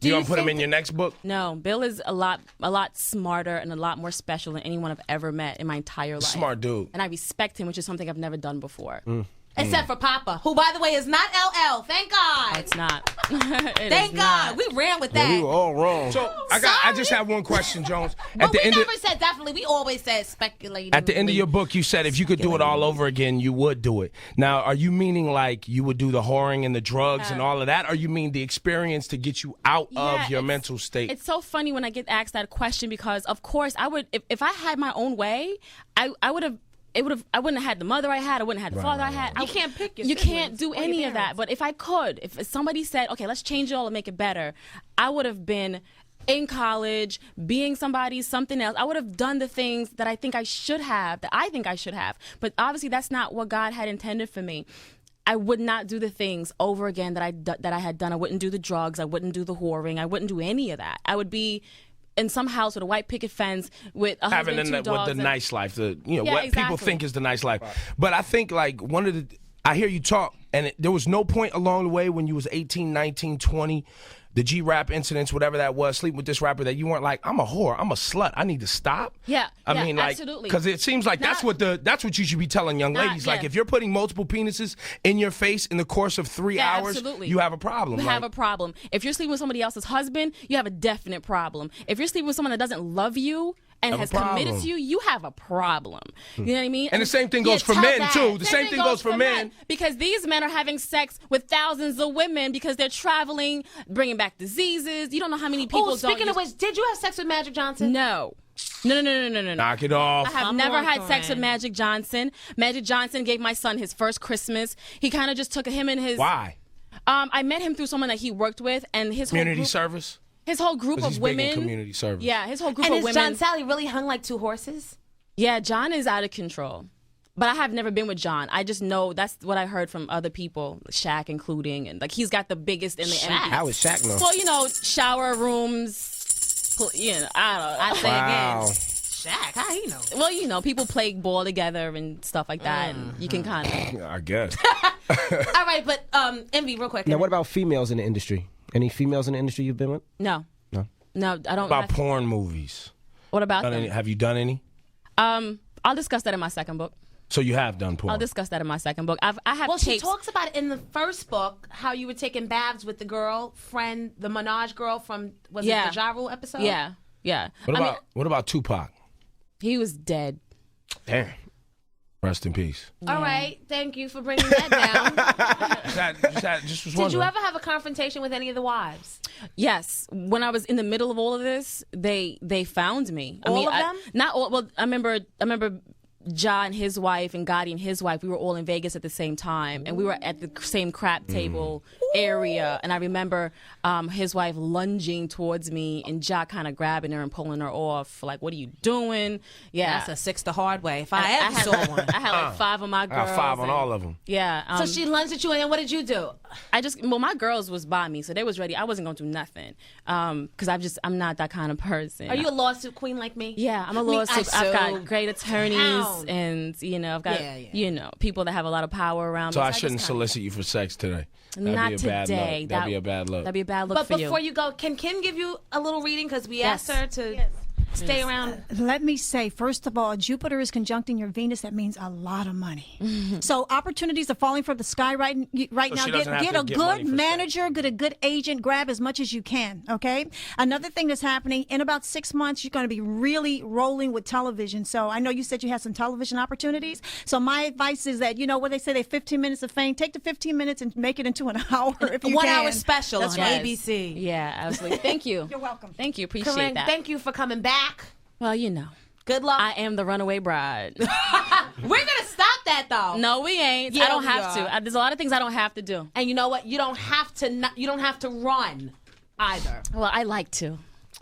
You gonna put him in your next book? No, Bill is a lot smarter and a lot more special than anyone I've ever met in my entire life. Smart dude. And I respect him, which is something I've never done before. Except for Papa, who, by the way, is not LL. Thank God. It's not. Thank God. We ran with that. We were all wrong. So I just have one question, Jones. But we never said definitely. We always said speculating. At the end of your book, you said if you could do it all over again, you would do it. Now, are you meaning like you would do the whoring and the drugs and all of that, or you mean the experience to get you out of your mental state? It's so funny when I get asked that question because, of course, I would. If I had my own way, I would have. I wouldn't have had the mother I had. I wouldn't have had the father I had. You can't pick your You siblings can't do or any your of that. But if I could, if somebody said, okay, let's change it all and make it better, I would have been in college, being something else. I would have done the things that I think I should have, But obviously, that's not what God had intended for me. I would not do the things over again that I had done. I wouldn't do the drugs. I wouldn't do the whoring. I wouldn't do any of that. I would be in some house with a white picket fence with a husband and two dogs. With the nice life, what exactly. people think is the nice life. Right. But I think like I hear you talk, and there was no point along the way when you was 18, 19, 20, the G-rap incidents, whatever that was, sleeping with this rapper, that you weren't like, I'm a whore, I'm a slut, I need to stop. I mean, like, absolutely. Because it seems like that's what you should be telling young ladies. Like, if you're putting multiple penises in your face in the course of 3 hours, absolutely. you have a problem. You have a problem. If you're sleeping with somebody else's husband, you have a definite problem. If you're sleeping with someone that doesn't love you and has committed to you, you have a problem. You know what I mean? And the same thing goes for men, too. The same thing goes for men. Because these men are having sex with thousands of women because they're traveling, bringing back diseases. You don't know how many people speaking of which, did you have sex with Magic Johnson? No. No. Knock it off. I have never had sex with Magic Johnson. Magic Johnson gave my son his first Christmas. He kind of just took him and his... Why? I met him through someone that he worked with, and his community service? His whole group of women. Big in community service. Yeah, his whole group of women. And is John Sally really hung like two horses? Yeah, John is out of control. But I have never been with John. I just know that's what I heard from other people, Shaq including, and like he's got the biggest in the NBA. How is Shaq know? Well, shower rooms. I don't know. Wow. Shaq, how he know? Well, people play ball together and stuff like that, and you can kind of. I guess. All right, but Envy, real quick. Now, what about females in the industry? Any females in the industry you've been with? No, I don't. What about porn movies? What about them? Have you done any? I'll discuss that in my second book. So you have done porn? I'll discuss that in my second book. I have. Well, tapes. she talks about it in the first book, how you were taking baths with the girlfriend, the Minaj girl from it the Ja Rule episode? Yeah. What about Tupac? He was dead. Damn. Rest in peace. All right. Thank you for bringing that down. Did you ever have a confrontation with any of the wives? Yes. When I was in the middle of all of this, they found me. All of them? Not all. Well, I remember Ja and his wife and Gotti and his wife, we were all in Vegas at the same time, and we were at the same crap table area. And I remember his wife lunging towards me and Ja kind of grabbing her and pulling her off, like, "What are you doing?" Yeah, that's a 6 the hard way. If I ever saw one, I had like 5 of my girls. I 5 on all of them. Yeah. So she lunged at you, and then what did you do? My girls was by me, so they was ready. I wasn't gonna do nothing, because I'm not that kind of person. Are you a lawsuit queen like me? Yeah, I'm a lawsuit. I've got great attorneys. And I've got people that have a lot of power around me. So I shouldn't solicit you for sex today. Not today. That'd be a bad look. That'd be a bad look for you. But before you go, can Kim give you a little reading? Because we asked her to stay around. Let me say, first of all, Jupiter is conjuncting your Venus. That means a lot of money. So opportunities are falling from the sky right now. Get a good manager, get a good agent, grab as much as you can, okay? Another thing that's happening, in about 6 months, you're going to be really rolling with television. So I know you said you had some television opportunities. So my advice is that, what they say, they 15 minutes of fame. Take the 15 minutes and make it into an hour if you can. 1 hour special on ABC. Yeah, absolutely. Thank you. You're welcome. Thank you. Appreciate Karrine, that. thank you for coming back. Well, Good luck. I am the runaway bride. We're going to stop that, though. No, we ain't. Yeah, I don't have to. There's a lot of things I don't have to do. And you know what? You don't have to run either. Well, I like to.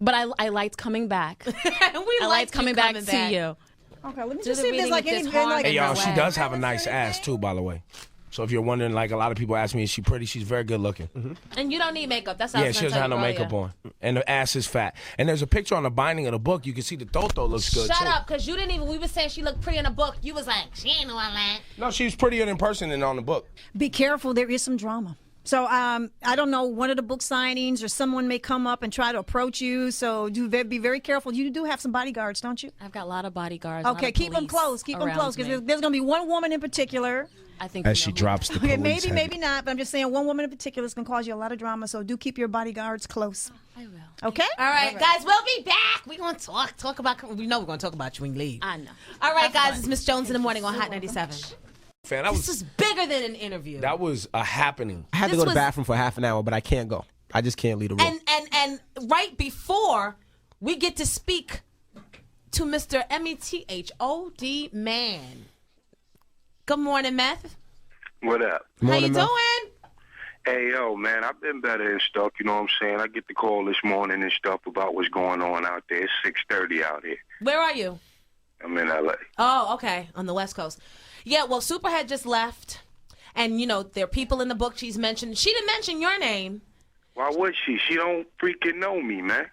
But I liked coming back. I liked coming back to you. Okay, let me just see if there's like anything like... Hey, y'all, she does have a nice ass, too, by the way. So if you're wondering, like a lot of people ask me, is she pretty? She's very good looking. And you don't need makeup. That's how she doesn't have no makeup on. And the ass is fat. And there's a picture on the binding of the book. You can see the Toto looks good, Shut too. up, because you didn't even... We were saying she looked pretty in the book. You was like, she ain't no that. No, she was prettier in person than on the book. Be careful. There is some drama. So I don't know, one of the book signings or someone may come up and try to approach you. So be very careful. You do have some bodyguards, don't you? I've got a lot of bodyguards. Okay, keep them close. Keep them close because there's going to be one woman in particular. I think as she drops the police. Okay, maybe not, but I'm just saying one woman in particular is going to cause you a lot of drama. So do keep your bodyguards close. I will. Okay? All right, guys, we'll be back. We're going to talk about, we know we're going to talk about you when you leave. I know. All right, guys, it's Miss Jones in the Morning on Hot 97. Fan, This was bigger than an interview. That was a happening. I had to go to the bathroom for half an hour, but I can't go. I just can't leave the room. And right before we get to speak to Mr. METHOD Man. Good morning, Meth. What up? How you Morning, Meth. doing? Hey, yo, man, I've been better and stuff, you know what I'm saying? I get the call this morning and stuff about what's going on out there. It's 6:30 out here. Where are you? I'm in L.A. Oh, okay, on the West Coast. Yeah, well, Superhead just left, and, you know, there are people in the book she's mentioned. She didn't mention your name. Why would she? She don't freaking know me, man.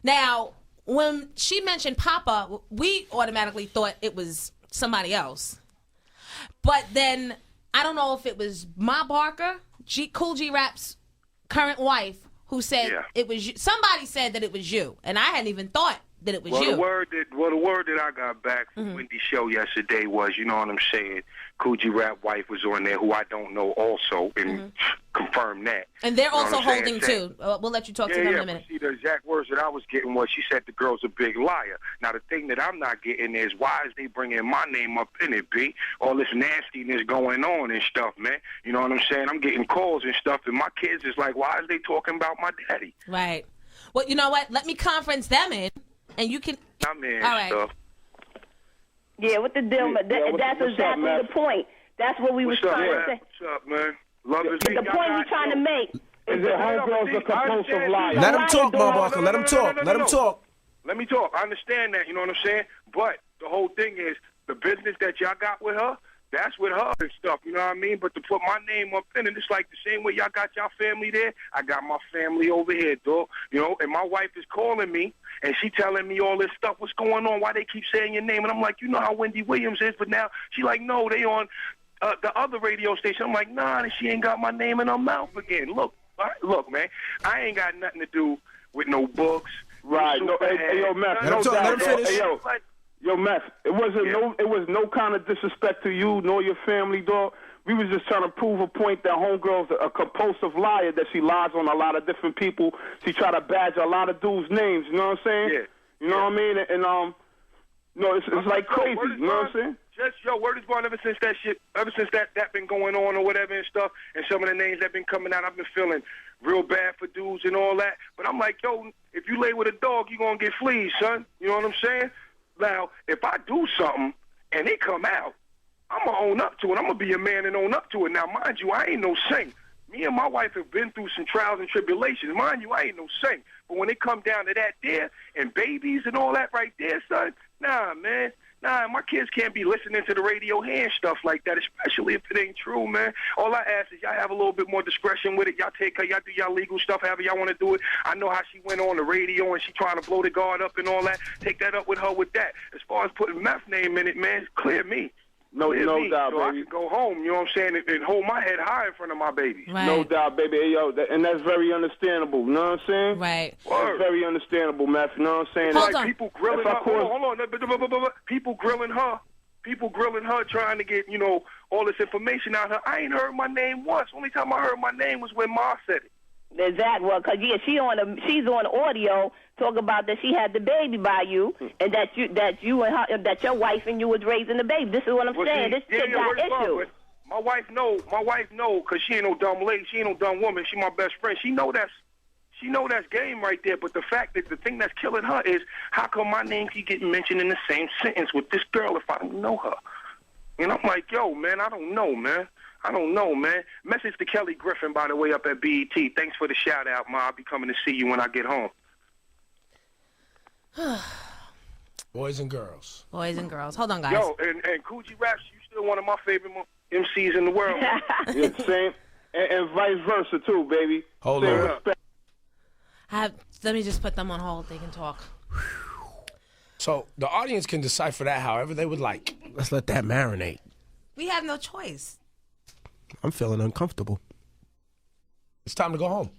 Now, when she mentioned Papa, we automatically thought it was somebody else. But then, I don't know if it was Ma Barker, Cool G Rap's current wife, who said it was you. Somebody said that it was you, and I hadn't even thought that it was you. The word that I got back from Wendy's show yesterday was, you know what I'm saying, Cool G Rap wife was on there, who I don't know also, and confirmed that. And they're You know also what I'm holding saying? too. We'll let you talk to them in a minute. See, the exact words that I was getting was, she said the girl's a big liar. Now, the thing that I'm not getting is, why is they bringing my name up in it, B? All this nastiness going on and stuff, man. You know what I'm saying? I'm getting calls and stuff, and my kids is like, why is they talking about my daddy? Right. Well, you know what? Let me conference them in, and you can... I'm in All right. stuff. Yeah, what the deal? That's exactly the point. That's what we was trying to say. What's up, man? Love is The point we're trying to make. Is it homegirls a compulsive liar? Let him talk, Ma Barker. Let him talk. Let him talk. Let me talk. I understand that, you know what I'm saying? But the whole thing is, the business that y'all got with her, that's with her and stuff, you know what I mean? But to put my name up in it, it's like the same way y'all got y'all family there, I got my family over here, dog. You know, and my wife is calling me, and she telling me all this stuff. What's going on? Why they keep saying your name? And I'm like, you know how Wendy Williams is, but now she like, no, they on the other radio station. I'm like, nah, and she ain't got my name in her mouth again. Look, man, I ain't got nothing to do with no books. Right. No, hey, yo, Meth. Let him finish. Hey, yo, Meth. It was no kind of disrespect to you nor your family, dog. We was just trying to prove a point that homegirl's a compulsive liar, that she lies on a lot of different people. She try to badge a lot of dudes' names. You know what I'm saying? Yeah. You know what I mean? And no, it's like crazy. You know what I'm saying? Word is born ever since that been going on or whatever and stuff, and some of the names that been coming out, I've been feeling real bad for dudes and all that. But I'm like, yo, if you lay with a dog, you gonna get fleas, son. You know what I'm saying? Now, if I do something and it come out, I'm gonna own up to it. I'm gonna be a man and own up to it. Now, mind you, I ain't no saint. Me and my wife have been through some trials and tribulations. Mind you, I ain't no saint. But when it come down to that there and babies and all that right there, son, nah, man. Nah, my kids can't be listening to the radio hearing stuff like that, especially if it ain't true, man. All I ask is y'all have a little bit more discretion with it. Y'all take her, y'all do y'all legal stuff however y'all want to do it. I know how she went on the radio and she trying to blow the guard up and all that. Take that up with her with that. As far as putting Meth name in it, man, clear me. No doubt, so baby. I can go home, you know what I'm saying, and hold my head high in front of my baby. Right. No doubt, baby. Hey, yo, and that's very understandable. You know what I'm saying? Right. Word. That's very understandable, Meth. You know what I'm saying? Hold on. People grilling her. Hold on. People grilling her, trying to get, you know, all this information out of her. I ain't heard my name once. Only time I heard my name was when Ma said it. Exactly. Well, cause yeah, she's on audio talking about that she had the baby by you, and that you and her, that your wife and you was raising the baby. This is what I'm saying. This chick got issues. My wife know, cause she ain't no dumb lady. She ain't no dumb woman. She my best friend. She know that's game right there. But the fact that the thing that's killing her is, how come my name keep getting mentioned in the same sentence with this girl if I don't know her? And I'm like, yo, man, I don't know, man. Message to Kelly Griffin, by the way, up at BET. Thanks for the shout-out, Ma. I'll be coming to see you when I get home. Boys and girls. Boys and girls. Hold on, guys. Yo, and Cool G Raps, you still one of my favorite MCs in the world. Yeah, same. And vice versa, too, baby. Hold Same on. respect. Let me just put them on hold. They can talk. So the audience can decipher that however they would like. Let's let that marinate. We have no choice. I'm feeling uncomfortable. It's time to go home.